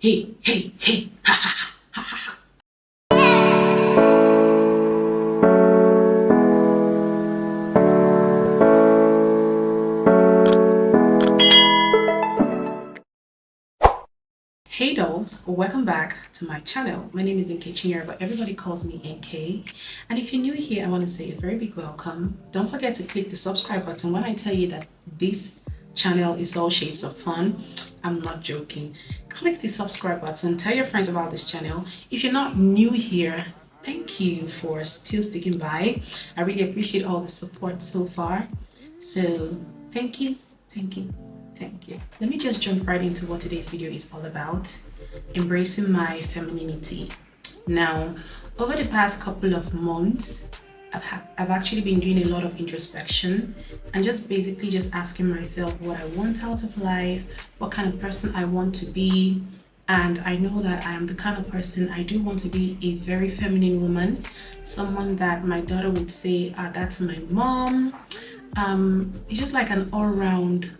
Hey, hey, hey, ha ha ha ha ha. Hey dolls, welcome back to my channel. My name is Nkechinyere, but everybody calls me NK. And if you're new here, I want to say a very big welcome. Don't forget to click the subscribe button when I tell you that this channel is all shades of fun. I'm not joking. Click the subscribe button, tell your friends about this channel. If you're not new here, thank you for still sticking by. I really appreciate all the support so far. So thank you, thank you. Thank you. Let me just jump right into what today's video is all about. Embracing my femininity. Now, over the past couple of months, I've actually been doing a lot of introspection and just basically just asking myself what I want out of life, what kind of person I want to be. And I know that I am the kind of person I do want to be a very feminine woman, someone that my daughter would say, that's my mom. It's just like an all-round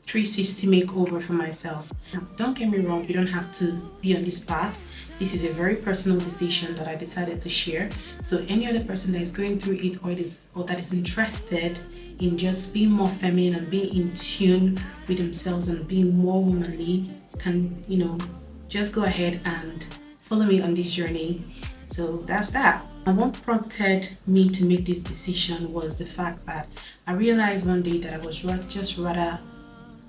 360 makeover for myself. Now, don't get me wrong, you don't have to be on this path. This is a very personal decision that I decided to share. So any other person that is going through it or that is interested in just being more feminine and being in tune with themselves and being more womanly can, just go ahead and follow me on this journey. So that's that. And what prompted me to make this decision was the fact that I realized one day that I was just rather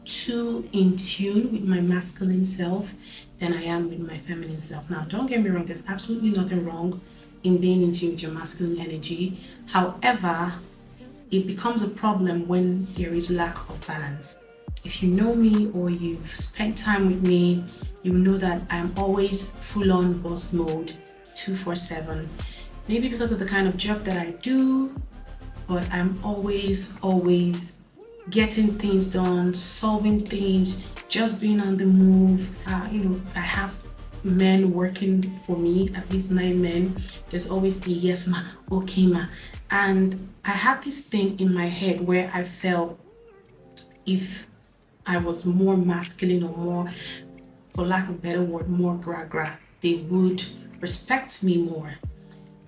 too in tune with my masculine self than I am with my feminine self. Now, don't get me wrong, there's absolutely nothing wrong in being in tune with your masculine energy. However, it becomes a problem when there is lack of balance. If you know me or you've spent time with me, you know that I'm always full on boss mode 247. Maybe because of the kind of job that I do, but I'm always getting things done, solving things, just being on the move. I have men working for me, at least 9 men. There's always a yes ma, okay ma. And I have this thing in my head where I felt if I was more masculine or more, for lack of a better word, more gra, they would respect me more.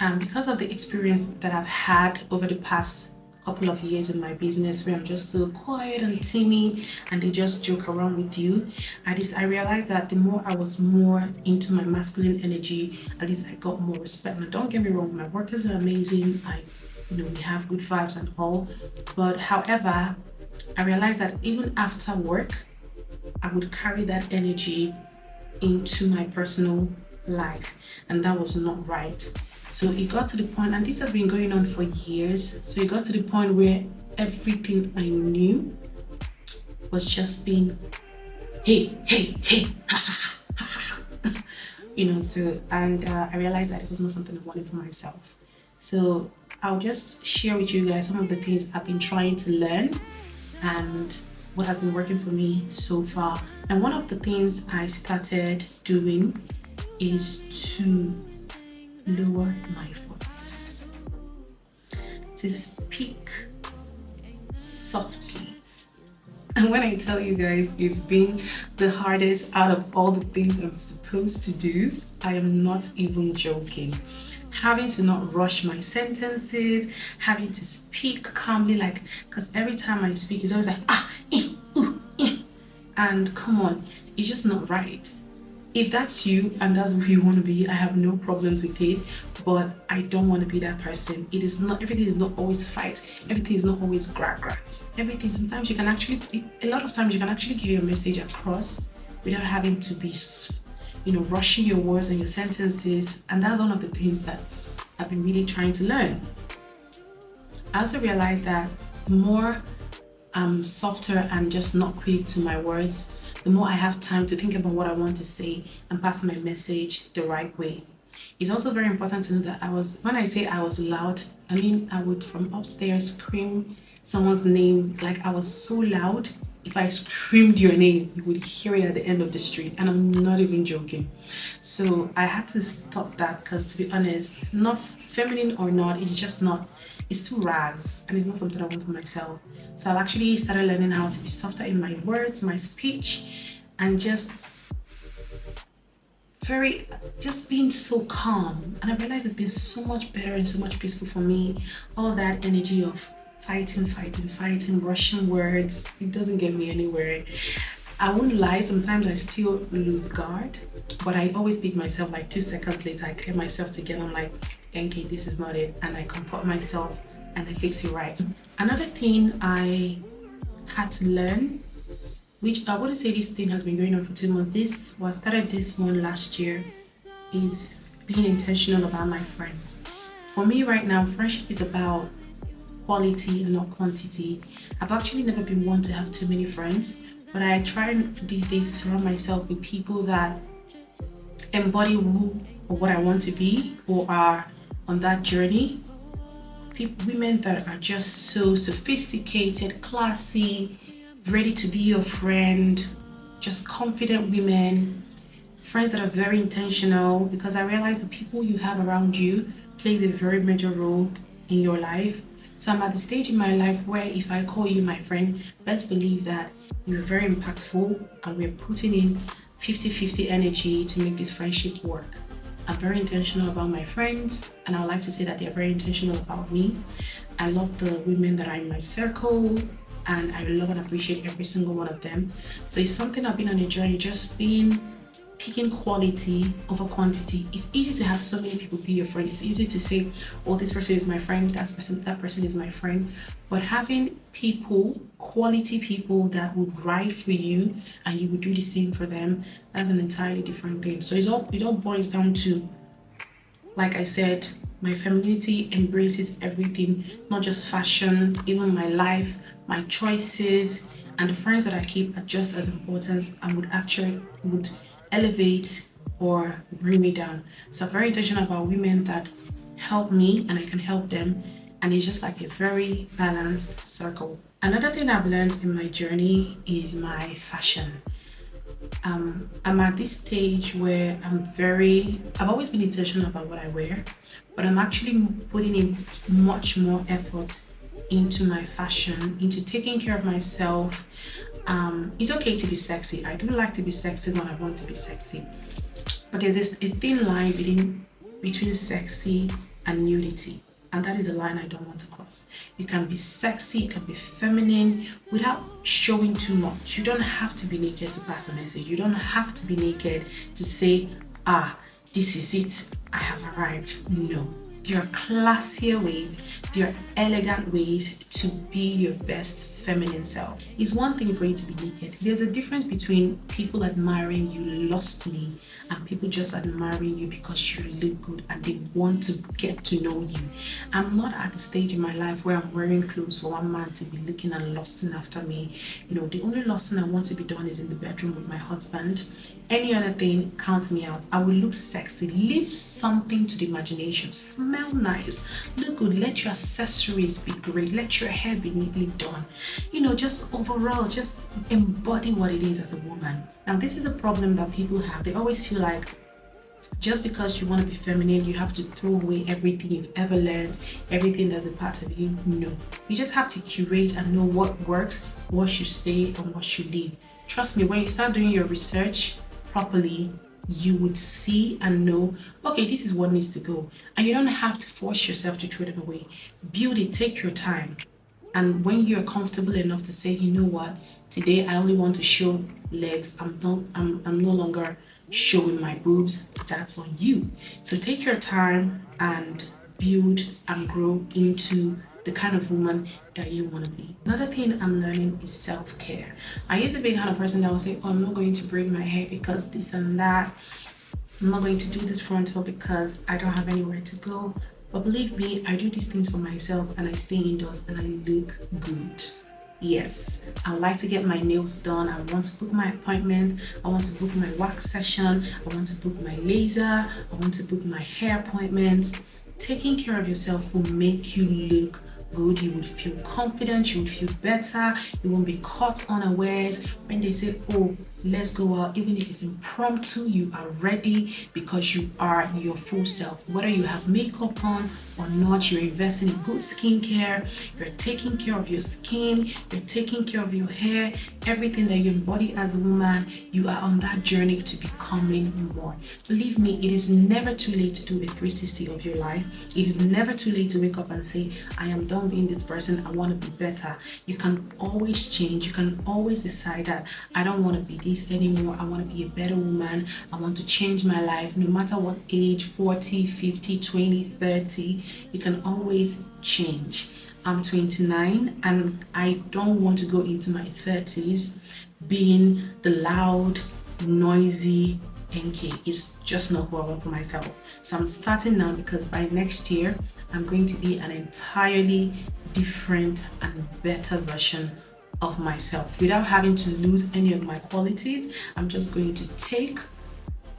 And because of the experience that I've had over the past couple of years in my business where I'm just so quiet and timid and they just joke around with you, I realized that the more I was more into my masculine energy, at least I got more respect. Now don't get me wrong, my workers are amazing. We have good vibes and all. But however, I realized that even after work, I would carry that energy into my personal life, and that was not right. So it got to the point, and this has been going on for years. So it got to the point where everything I knew was just being, hey, hey, hey, ha, ha, ha, ha, ha. I realized that it was not something I wanted for myself. So I'll just share with you guys some of the things I've been trying to learn and what has been working for me so far. And one of the things I started doing is to lower my voice, to speak softly. And when I tell you guys it's been the hardest out of all the things I'm supposed to do, I am not even joking. Having to not rush my sentences, having to speak calmly, because every time I speak, it's always like, and come on, it's just not right. If that's you and that's who you want to be, I have no problems with it, but I don't want to be that person. Everything is not always fight. Everything is not always gra. Everything, sometimes a lot of times you can actually get your message across without having to be, rushing your words and your sentences. And that's one of the things that I've been really trying to learn. I also realized that the more I'm softer and just not quick to my words, the more I have time to think about what I want to say and pass my message the right way. It's also very important to know that when I say I was loud, I mean I would from upstairs scream someone's name. Like I was so loud, if I screamed your name, you would hear it at the end of the street, and I'm not even joking. So I had to stop that because, to be honest, not feminine or not, it's too ras and it's not something I want for myself. So I've actually started learning how to be softer in my words, my speech, and just very, just being so calm. And I realized it's been so much better and so much peaceful for me. All that energy of fighting, rushing words, it doesn't get me anywhere. I won't lie, sometimes I still lose guard, but I always pick myself like 2 seconds later. I get myself together. I'm like, okay, this is not it. And I comport myself and I fix it right. Another thing I had to learn, which I wouldn't say this thing has been going on for 2 months. Started this one last year, is being intentional about my friends. For me right now, friendship is about quality and not quantity. I've actually never been one to have too many friends, but I try these days to surround myself with people that embody who or what I want to be or are on that journey. Women that are just so sophisticated, classy, ready to be your friend, just confident women, friends that are very intentional, because I realize the people you have around you plays a very major role in your life. So I'm at the stage in my life where if I call you my friend, let's believe that you're very impactful and we're putting in 50-50 energy to make this friendship work. I'm very intentional about my friends, and I would like to say that they're very intentional about me. I love the women that are in my circle, and I love and appreciate every single one of them. So it's something I've been on a journey, just picking quality over quantity. It's easy to have so many people be your friend. It's easy to say, oh, this person is my friend, that person is my friend. But having people, quality people that would ride for you and you would do the same for them, that's an entirely different thing. So it all boils down to, like I said, my femininity embraces everything, not just fashion, even my life, my choices, and the friends that I keep are just as important and would elevate or bring me down. So I'm very intentional about women that help me and I can help them, and it's just like a very balanced circle. Another thing I've learned in my journey is my fashion. I'm at this stage where I've always been intentional about what I wear, but I'm actually putting in much more effort into my fashion, into taking care of myself. It's okay to be sexy. I do like to be sexy when I want to be sexy, but there's a thin line between sexy and nudity, and that is a line I don't want to cross. You can be sexy, you can be feminine without showing too much. You don't have to be naked to pass a message. You don't have to be naked to say, this is it, I have arrived. No. There are classier ways, there are elegant ways to be your best feminine self. It's one thing for you to be naked. There's a difference between people admiring you lustfully and people just admiring you because you look good and they want to get to know you. I'm not at the stage in my life where I'm wearing clothes for one man to be looking and lusting after me. The only lusting I want to be done is in the bedroom with my husband. Any other thing counts me out. I will look sexy, leave something to the imagination, smell nice, look good, let your accessories be great, let your hair be neatly done. Just overall, just embody what it is as a woman. Now, this is a problem that people have. They always feel like just because you want to be feminine, you have to throw away everything you've ever learned, everything that's a part of you. No, you just have to curate and know what works, what should stay, and what should leave. Trust me, when you start doing your research properly, you would see and know, okay, this is what needs to go. And you don't have to force yourself to throw them away. Build it, take your time. And when you're comfortable enough to say, you know what, today I only want to show legs, I'm no longer showing my boobs, that's on you. So take your time and build and grow into the kind of woman that you want to be. Another thing I'm learning is self-care. I used to be the kind of person that would say, oh, I'm not going to braid my hair because this and that. I'm not going to do this frontal because I don't have anywhere to go. But believe me, I do these things for myself and I stay indoors and I look good. Yes, I like to get my nails done. I want to book my appointment. I want to book my wax session. I want to book my laser. I want to book my hair appointment. Taking care of yourself will make you look good. You would feel confident. You would feel better. You won't be caught unawares when they say, oh, let's go out. Even if it's impromptu, you are ready because you are your full self. Whether you have makeup on or not, you're investing in good skincare, you're taking care of your skin, you're taking care of your hair, everything that you embody as a woman. You are on that journey to becoming more. Believe me, it is never too late to do a 360 of your life. It is never too late to wake up and say, I am done being this person, I want to be better. You can always change. You can always decide that I don't want to be this anymore. I want to be a better woman. I want to change my life. No matter what age, 40, 50, 20, 30, you can always change. I'm 29 and I don't want to go into my 30s being the loud, noisy NK. It's just not who I want for myself. So I'm starting now because by next year, I'm going to be an entirely different and better version of myself without having to lose any of my qualities. I'm just going to take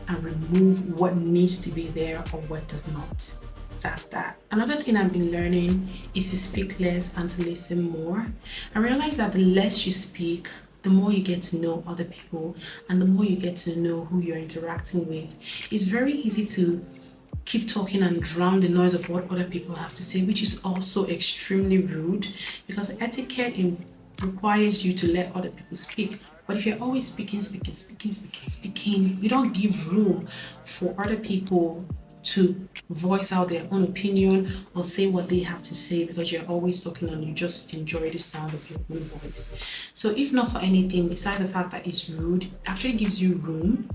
and remove what needs to be there or what does not. That's that. Another thing I've been learning is to speak less and to listen more. I realize that the less you speak, the more you get to know other people and the more you get to know who you're interacting with. It's very easy to keep talking and drown the noise of what other people have to say, which is also extremely rude because etiquette requires you to let other people speak. But if you're always speaking, you don't give room for other people to voice out their own opinion or say what they have to say because you're always talking and you just enjoy the sound of your own voice. So if not for anything, besides the fact that it's rude, it actually gives you room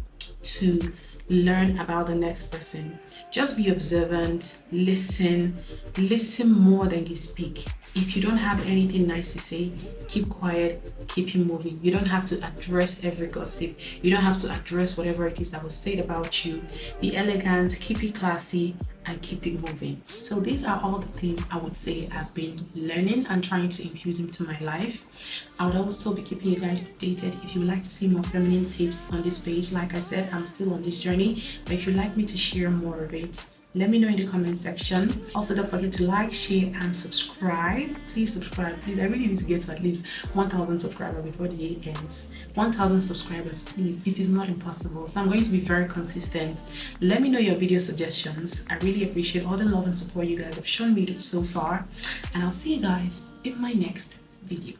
to learn about the next person. Just be observant, listen more than you speak. If you don't have anything nice to say, keep quiet, keep it moving. You don't have to address every gossip. You don't have to address whatever it is that was said about you. Be elegant, keep it classy, and keep it moving. So these are all the things I would say I've been learning and trying to infuse into my life. I would also be keeping you guys updated if you would like to see more feminine tips on this page. Like I said, I'm still on this journey, but if you'd like me to share more of it, let me know in the comment section. Also, don't forget to like, share, and subscribe. Please subscribe. Please, I really need to get to at least 1,000 subscribers before the year ends. 1,000 subscribers, please. It is not impossible. So I'm going to be very consistent. Let me know your video suggestions. I really appreciate all the love and support you guys have shown me so far. And I'll see you guys in my next video.